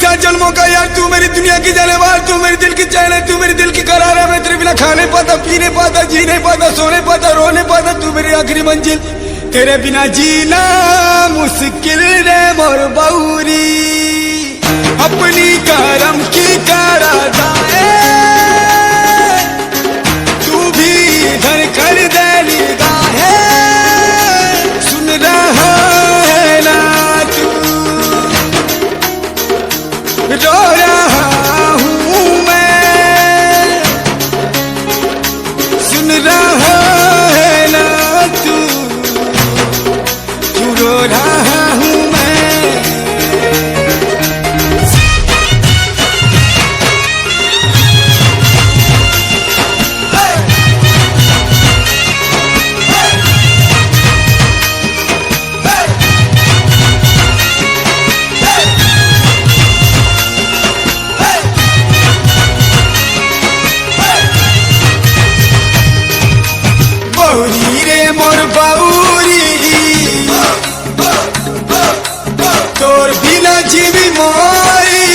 साथ जन्मों का यार, तू मेरी दुनिया की जाने वाल, तू मेरी दिल की चैन है, तू मेरी दिल की करार है। मैं तेरे बिना खा नहीं पाता, पी नहीं पाता, जी नहीं पाता, सो नहीं पाता, रो नहीं पाता, तू मेरी आखिरी मंजिल। तेरे बिना जीना मुश्किल रे मोर बाउरी, अपनी करम की करा जाए, तू भी इधर कर दे निगाहे, सुन रहा है ना तू, रो रहा हूँ मैं, सुन रहा है ना तू, क्यों रो रहा हूँ मैं। बाउरी रे मोर बाउरी, तोर बिना जीवी मोरी,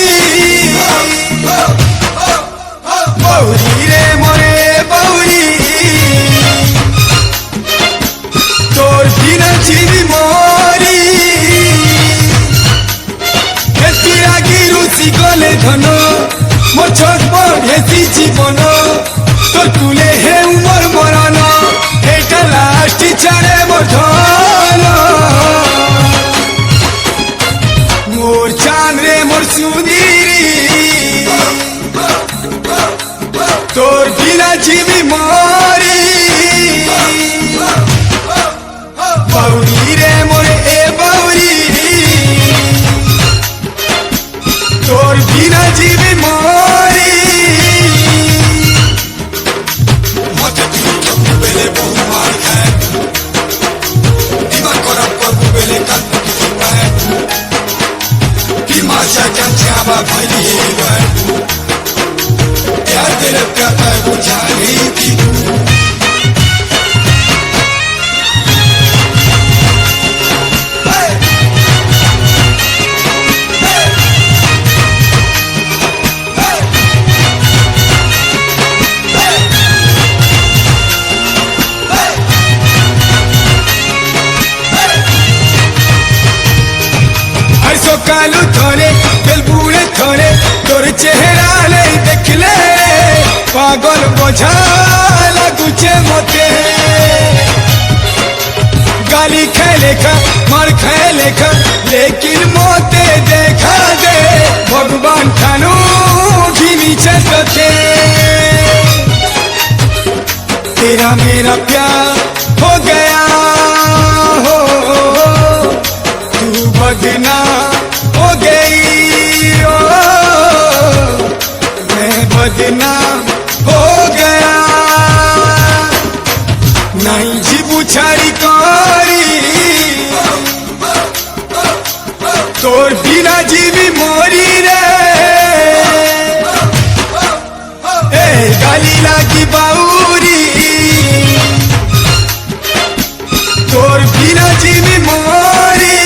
बाउरी रे मोरे बाउरी, तोर बिना जीवी मोरी, हेतिरा गिरुसी गले धन, मोर छोट बढ़ेसी जीवन, तोर कुले हे उमर मरण, एटा लास्ट छाड़े मोर धन, मोर चांद रे मोर सुंदरी, तोर बिना जीवी मोरी, बाउरी रे मोरे ए बाउरी, तोर बिना जीवी मोरी। मते तू बेले बहु मार खाए, दिमाग खराब कर बेले कान की पाए, कि माशा क्या चाबा भाई है, यार तेरे प्यार का बुझा नहीं थी तू। कालू थोड़े दिल बुरे थोड़े, तोर चेहरा नहीं देख ले, पागल बोझा लगुचे मोते, गाली खेले का मार खेले का, लेकिन मोते देखा दे, भगवान ठानू भी नीचे रखे, तेरा मेरा प्यार हो गया हो, तू बदनाम हो गई ओ, मैं बदनाम हो गया, नहीं जी बुछारी करी, तोर बिना जीवी मोरी रे, ए गाली लागी बाउरी, तोर बिना जीवी मोरी,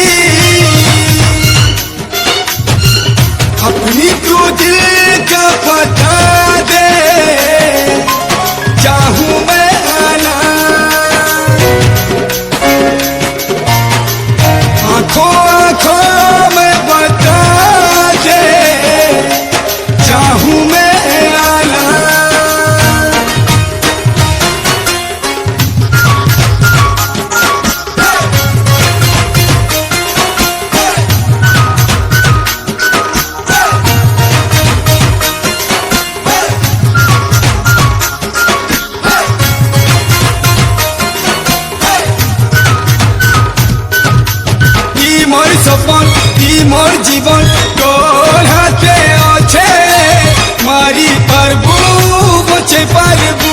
अपनी तू दिल का पता दे, चाहूं मैं आना, आंखों आंखों में बता दे, चाहूं मैं आना। सपन की मोर जीवन तोर हाथे अच्छे, मारी पारबू बचे पारबू,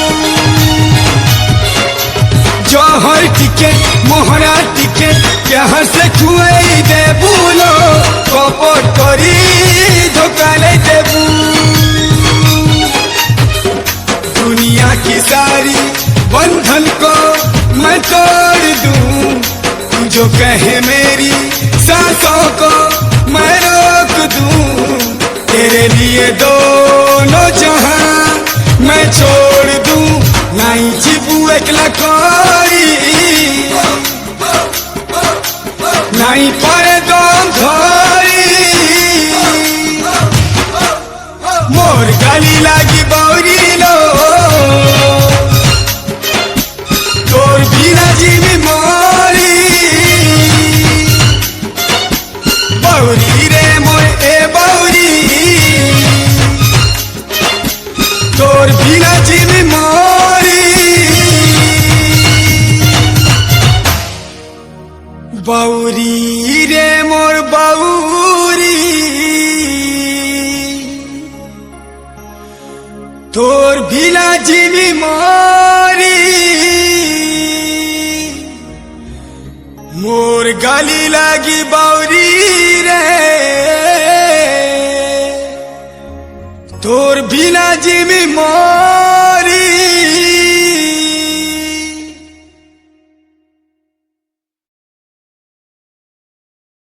जहर टिके मोहरा टिके, प्यार से खुआई दे बुलो, कपट करी धोखा ले देबू, दुनिया की सारी बंधन को मैं तोड़ दूं, तू जो कहे मेरी सांसों को मैं रोक दूं, ये दोनों जहां मैं छोड़ दूं, नहीं जीबू एकला कोई, नहीं पारे दम धरी। मोर गाली लागी बौरी लो, तोर बिना जीवी मोरी। बौरी रे मोर ए बौरी, तोर बिना जीवी मोरी। बौरी रे मोर बौरी, तोर बिना जीवी मोरी। मोर गाली लागी बौरी रे, तोर बिना जीवी मोरी।